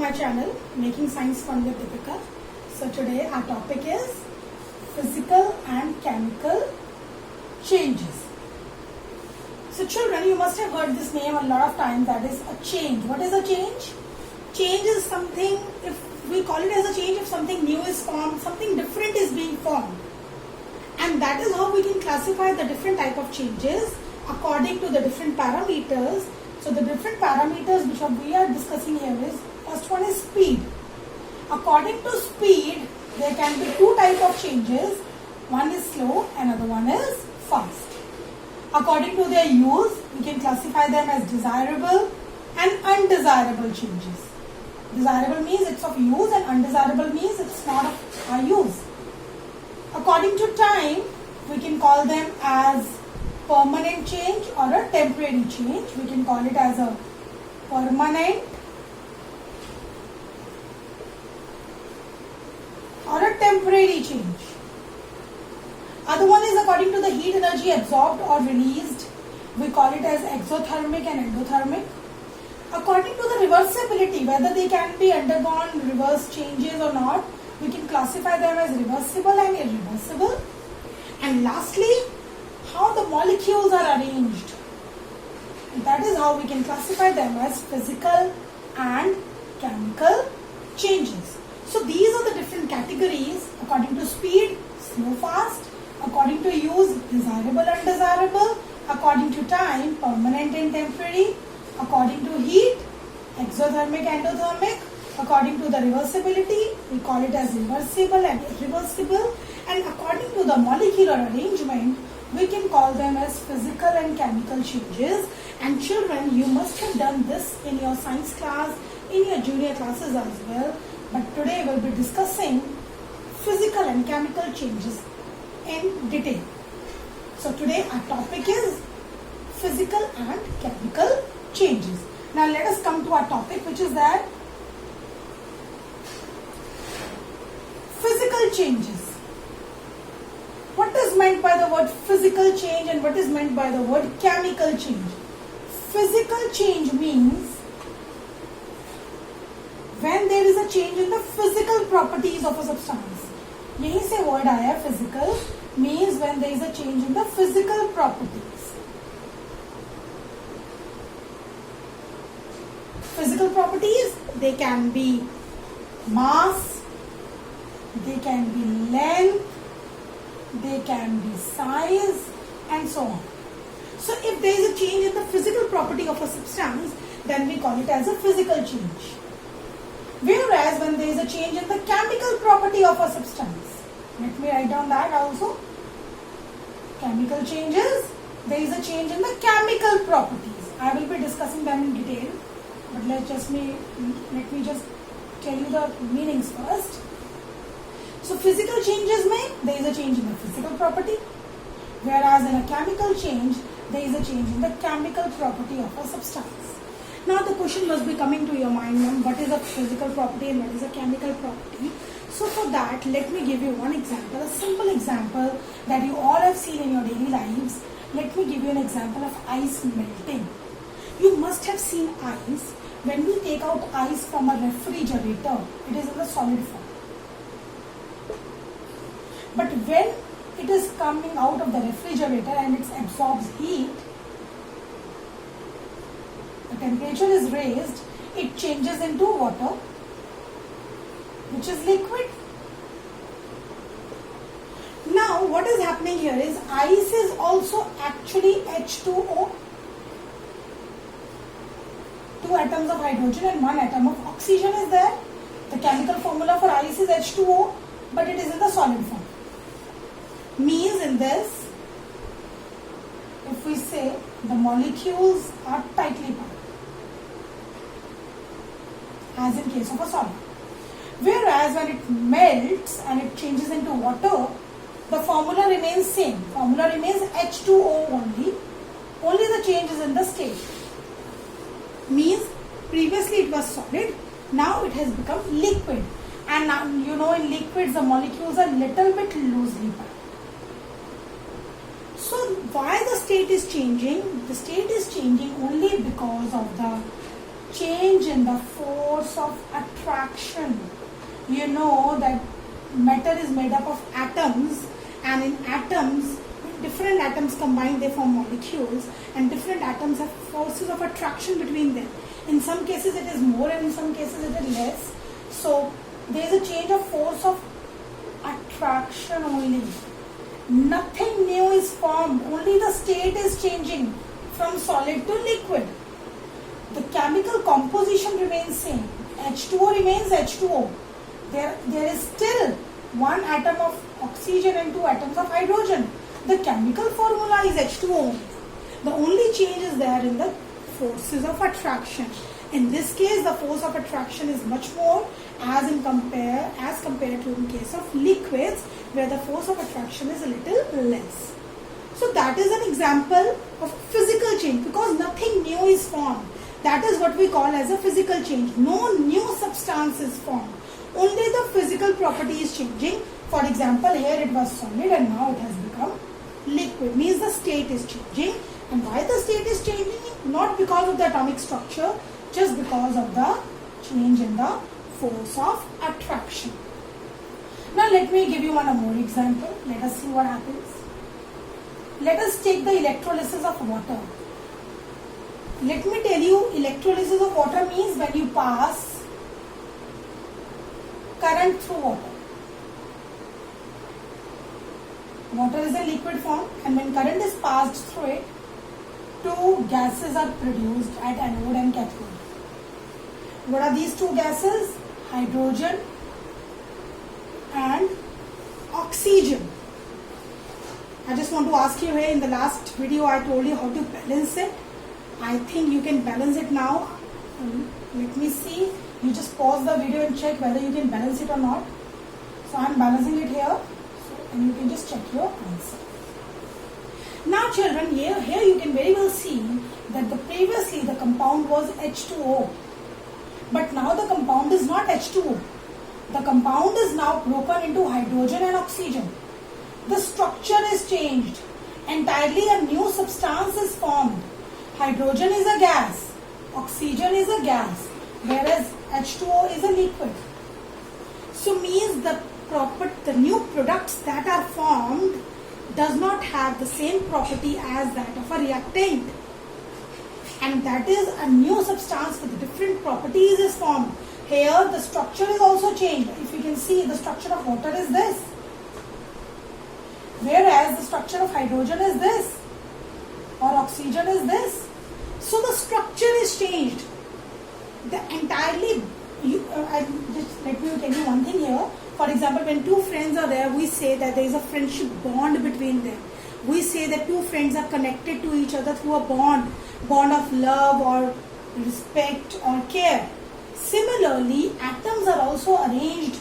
my channel Making Science Fun with Deepika. So today our topic is physical and chemical changes. So children, you must have heard this name a lot of times, that is a change. What is a change? Change is something, if we call it as a change, if something new is formed, something different is being formed. And that is how we can classify the different type of changes according to the different parameters. So the different parameters which we are discussing here is, first one is speed. According to speed, there can be two type of changes. One is slow, another one is fast. According to their use, we can classify them as desirable and undesirable changes. Desirable means it's of use and undesirable means it's not of our use. According to time, we can call them as permanent change or a temporary change. We can call it as a permanent or a temporary change. Other one is according to the heat energy absorbed or released. We call it as exothermic and endothermic. According to the reversibility, whether they can be undergone reverse changes or not, we can classify them as reversible and irreversible. And lastly, how the molecules are arranged. That is how we can classify them as physical and chemical changes. So these are the different categories according to speed, slow, fast, according to use, desirable, undesirable, according to time, permanent and temporary, according to heat, exothermic, endothermic, according to the reversibility, we call it as reversible and irreversible, and according to the molecular arrangement, we can call them as physical and chemical changes. And children, you must have done this in your science class, in your junior classes as well. But today we'll be discussing physical and chemical changes in detail. So today our topic is physical and chemical changes. Now let us come to our topic, which is that physical changes. What is meant by the word physical change and what is meant by the word chemical change? Physical change means when there is a change in the physical properties of a substance. यहीं से word आया physical, means when there is a change in the physical properties. Physical properties, they can be mass, they can be length, they can be size, and so on. So if there is a change in the physical property of a substance, then we call it as a physical change. Whereas when there is a change in the chemical property of a substance, let me write down that also. Chemical changes, there is a change in the chemical properties. I will be discussing them in detail, but let me just tell you the meanings first. So physical changes mean there is a change in the physical property, whereas in a chemical change, there is a change in the chemical property of a substance. Now the question must be coming to your mind, what is a physical property and what is a chemical property? So for that, let me give you one example, a simple example that you all have seen in your daily lives. Let me give you an example of ice melting. You must have seen ice. When we take out ice from a refrigerator, it is in the solid form. But when it is coming out of the refrigerator and it absorbs heat, the temperature is raised, it changes into water, which is liquid. Now what is happening here is ice is also actually H2O. 2 atoms of hydrogen and 1 atom of oxygen is there. The chemical formula for ice is H2O, but it is in the solid form. Means in this, if we say the molecules are tightly packed, as in case of a solid. Whereas when it melts and it changes into water, the formula remains same. Formula remains H2O only. Only the change is in the state. Means previously it was solid, now it has become liquid. And now you know in liquids the molecules are little bit loosely packed. So why the state is changing? The state is changing only because of the change in the force of attraction. You know that matter is made up of atoms, and in atoms, different atoms combine, they form molecules, and different atoms have forces of attraction between them. In some cases it is more, and in some cases it is less. So there is a change of force of attraction only. Nothing new is formed, only the state is changing from solid to liquid. The chemical composition remains same. H2O remains H2O. There is still one atom of oxygen and two atoms of hydrogen. The chemical formula is H2O. The only change is there in the forces of attraction. In this case, the force of attraction is much more as compared to in case of liquids, where the force of attraction is a little less. So that is an example of physical change, because nothing new is formed. That is what we call as a physical change. No new substance is formed. Only the physical property is changing. For example, here it was solid and now it has become liquid. Means the state is changing. And why the state is changing? Not because of the atomic structure, just because of the change in the force of attraction. Now let me give you one more example. Let us see what happens. Let us take the electrolysis of water. Let me tell you, electrolysis of water means when you pass current through water. Water is a liquid form, and when current is passed through it, two gases are produced at anode and cathode. What are these two gases? Hydrogen and oxygen. I just want to ask you here, in the last video I told you how to balance it. I think you can balance it now. Let me see. You just pause the video and check whether you can balance it or not. So I am balancing it here. And you can just check your answer. Now children, here you can very well see that previously the compound was H2O. But now the compound is not H2O. The compound is now broken into hydrogen and oxygen. The structure is changed. Entirely a new substance is formed. Hydrogen is a gas. Oxygen is a gas. Whereas H2O is a liquid. So means the new products that are formed does not have the same property as that of a reactant. And that is a new substance with different properties is formed. Here the structure is also changed. If you can see, the structure of water is this. Whereas the structure of hydrogen is this. Or oxygen is this. So the structure is changed. Let me tell you one thing here. For example, when two friends are there, we say that there is a friendship bond between them. We say that two friends are connected to each other through a bond of love or respect or care. Similarly, atoms are also arranged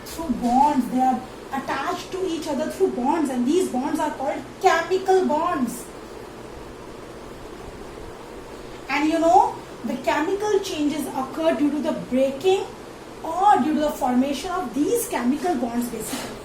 through bonds. They are attached to each other through bonds, and these bonds are called chemical bonds. And you know, the chemical changes occur due to the breaking or due to the formation of these chemical bonds basically.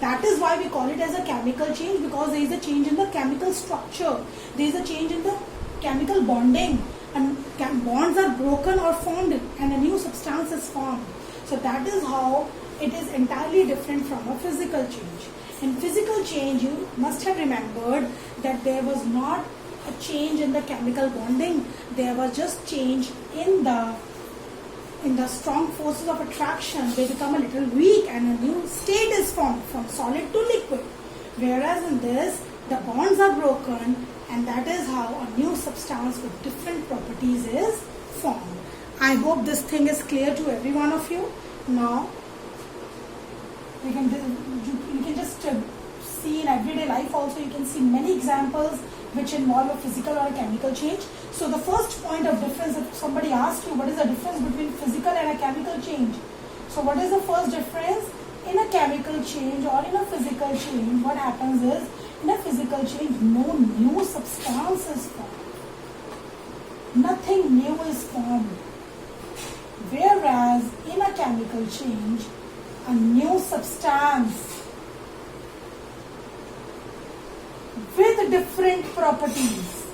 That is why we call it as a chemical change, because there is a change in the chemical structure. There is a change in the chemical bonding, and bonds are broken or formed and a new substance is formed. So that is how it is entirely different from a physical change. In physical change, you must have remembered that there was not a change in the chemical bonding. There was just change in the strong forces of attraction. They become a little weak and a new state is formed from solid to liquid. Whereas in this, the bonds are broken, and that is how a new substance with different properties is formed. I hope this thing is clear to every one of you. Now, you can just see in everyday life also, you can see many examples which involve a physical or a chemical change. So the first point of difference, if somebody asks you what is the difference between physical and a chemical change. So what is the first difference? In a chemical change or in a physical change, what happens is, in a physical change, no new substance is formed. Nothing new is formed. Whereas in a chemical change, a new substance with different properties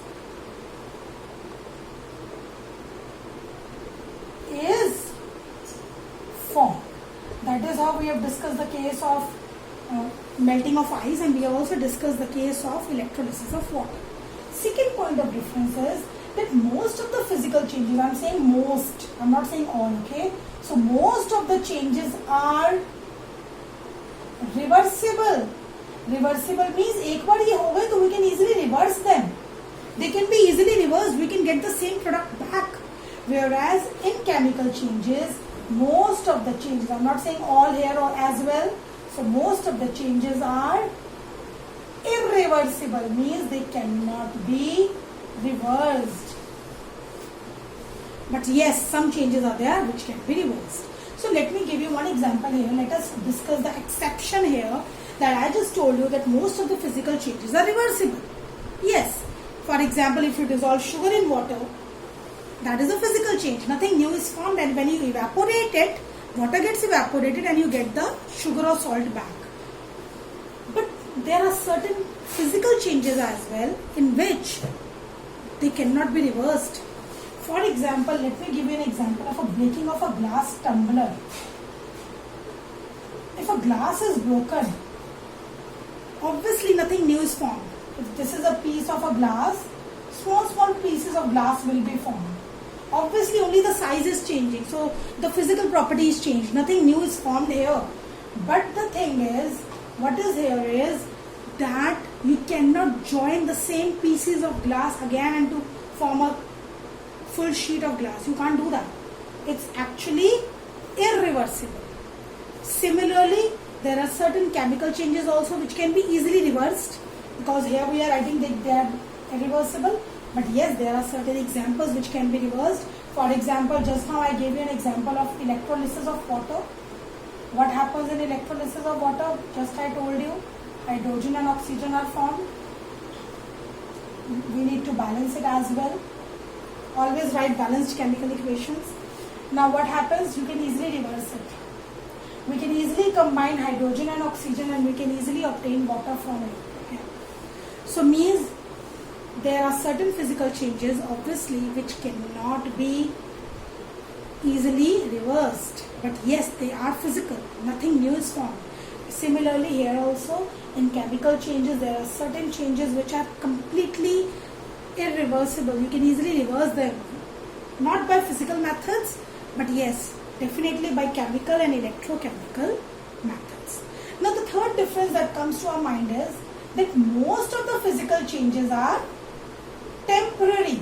is That is how we have discussed the case of melting of ice, and we have also discussed the case of electrolysis of water. Second point of difference is that most of the physical changes, I am saying most, I am not saying all, okay. So most of the changes are reversible. Reversible means एक बार ये हो गए तो we can easily reverse them. They can be easily reversed. We can get the same product back. Whereas in chemical changes, most of the changes, I am not saying all here or as well. So most of the changes are irreversible, means they cannot be reversed. But yes, some changes are there which can be reversed. So let me give you one example here. Let us discuss the exception here, that I just told you that most of the physical changes are reversible. Yes. For example, if you dissolve sugar in water, that is a physical change. Nothing new is formed, and when you evaporate it, water gets evaporated and you get the sugar or salt back. But there are certain physical changes as well in which they cannot be reversed. For example, let me give you an example of a breaking of a glass tumbler. If a glass is broken, obviously nothing new is formed. If this is a piece of a glass, small pieces of glass will be formed. Obviously only the size is changing, so the physical property is changed. Nothing new is formed here. But the thing is, what is here is that you cannot join the same pieces of glass again and to form a full sheet of glass. You can't do that. It's actually irreversible. Similarly, there are certain chemical changes also which can be easily reversed, because here we are writing that they are irreversible. But yes, there are certain examples which can be reversed. For example, just now I gave you an example of electrolysis of water. What happens in electrolysis of water? Just I told you, hydrogen and oxygen are formed. We need to balance it as well. Always write balanced chemical equations. Now what happens? You can easily reverse it. We can easily combine hydrogen and oxygen and we can easily obtain water from it. Okay. So means there are certain physical changes obviously which cannot be easily reversed. But yes, they are physical. Nothing new is formed. Similarly here also in chemical changes there are certain changes which are completely irreversible. You can easily reverse them. Not by physical methods, but yes, definitely by chemical and electrochemical methods. Now the third difference that comes to our mind is that most of the physical changes are temporary.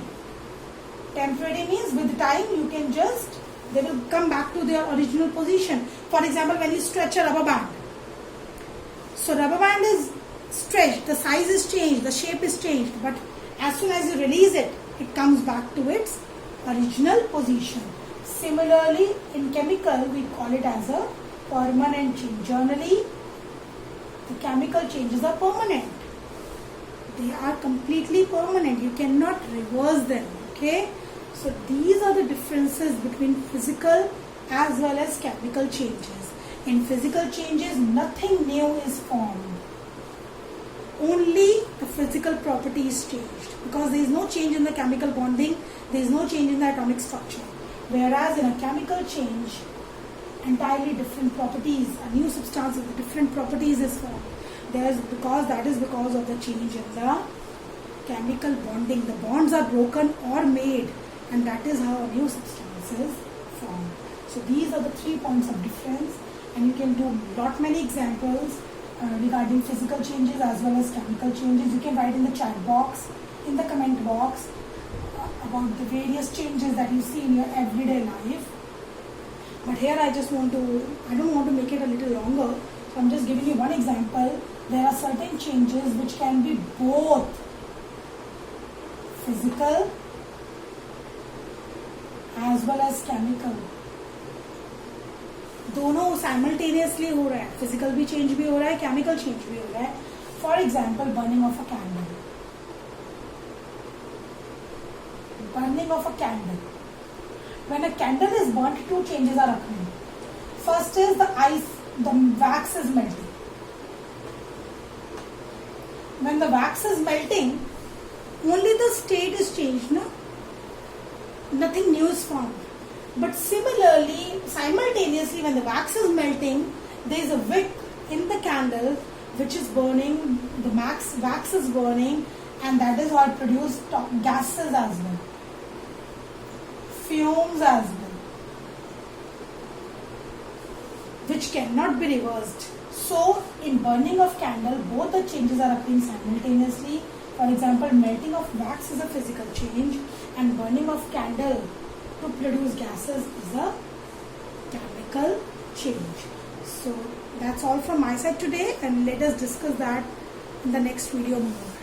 Temporary means with time you can just, they will come back to their original position. For example, when you stretch a rubber band. So rubber band is stretched, the size is changed, the shape is changed, but as soon as you release it, it comes back to its original position. Similarly, in chemical, we call it as a permanent change. Generally, the chemical changes are permanent. They are completely permanent. You cannot reverse them. Okay? So, these are the differences between physical as well as chemical changes. In physical changes, nothing new is formed. Only the physical property is changed, because there is no change in the chemical bonding, there is no change in the atomic structure. Whereas in a chemical change, entirely different properties, a new substance with different properties is formed. That is because of the change in the chemical bonding. The bonds are broken or made, and that is how a new substance is formed. So these are the 3 points of difference, and you can do lot many examples regarding physical changes as well as chemical changes. You can write in the chat box, in the comment box about the various changes that you see in your everyday life. But here I don't want to make it a little longer, so I'm just giving you one example. There are certain changes which can be both physical as well as chemical. दोनों simultaneously हो रहा है. Physical भी change भी हो रहा है, chemical change भी हो रहा है. For example, burning of a candle. Burning of a candle. When a candle is burnt, 2 changes are occurring. First is the wax is melting. When the wax is melting, only the state is changed, nothing new is formed. But similarly, simultaneously simultaneously when the wax is melting, there is a wick in the candle which is burning, the wax is burning, and that is what produces gases as well, fumes as well, which cannot be reversed. So in burning of candle, both the changes are occurring simultaneously. For example, melting of wax is a physical change and burning of candle to produce gases is a chemical change. So that's all from my side today, and let us discuss that in the next video more.